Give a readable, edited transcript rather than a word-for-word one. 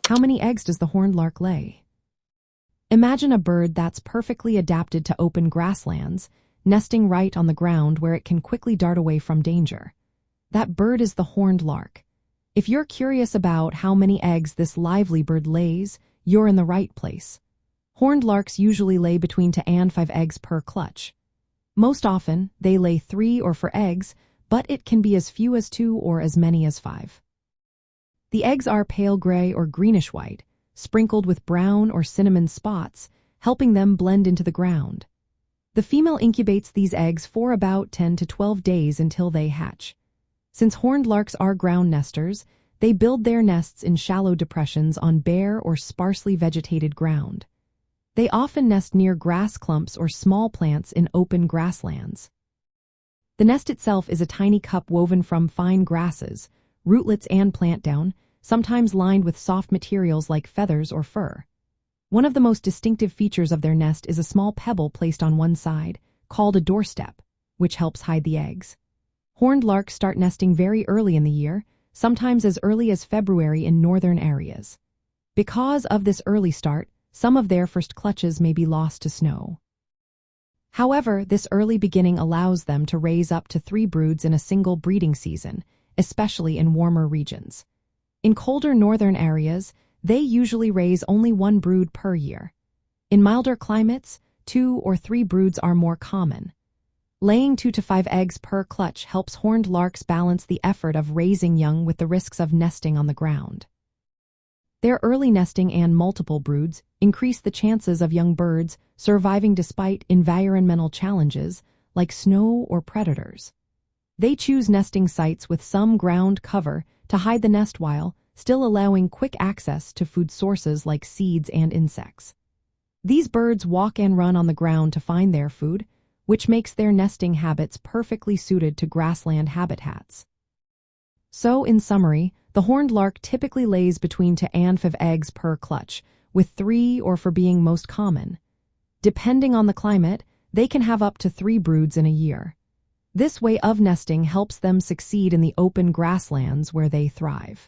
How many eggs does the horned lark lay? Imagine a bird that's perfectly adapted to open grasslands, nesting right on the ground where it can quickly dart away from danger. That bird is the horned lark. If you're curious about how many eggs this lively bird lays, you're in the right place. Horned larks usually lay between 2 and 5 eggs per clutch. Most often, they lay 3 or 4 eggs, but it can be as few as 2 or as many as 5. The eggs are pale gray or greenish-white, sprinkled with brown or cinnamon spots, helping them blend into the ground. The female incubates these eggs for about 10 to 12 days until they hatch. Since horned larks are ground nesters, they build their nests in shallow depressions on bare or sparsely vegetated ground. They often nest near grass clumps or small plants in open grasslands. The nest itself is a tiny cup woven from fine grasses, rootlets and plant down, sometimes lined with soft materials like feathers or fur. One of the most distinctive features of their nest is a small pebble placed on one side, called a doorstep, which helps hide the eggs. Horned larks start nesting very early in the year, sometimes as early as February in northern areas. Because of this early start, some of their first clutches may be lost to snow. However, this early beginning allows them to raise up to 3 broods in a single breeding season, especially in warmer regions. In colder northern areas, they usually raise only 1 brood per year. In milder climates, 2 or 3 broods are more common. Laying 2 to 5 eggs per clutch helps horned larks balance the effort of raising young with the risks of nesting on the ground. Their early nesting and multiple broods increase the chances of young birds surviving despite environmental challenges like snow or predators. They choose nesting sites with some ground cover to hide the nest while still allowing quick access to food sources like seeds and insects. These birds walk and run on the ground to find their food, which makes their nesting habits perfectly suited to grassland habitats. So, in summary, the horned lark typically lays between 2 and 5 eggs per clutch, with 3 or 4 being most common. Depending on the climate, they can have up to 3 broods in a year. This way of nesting helps them succeed in the open grasslands where they thrive.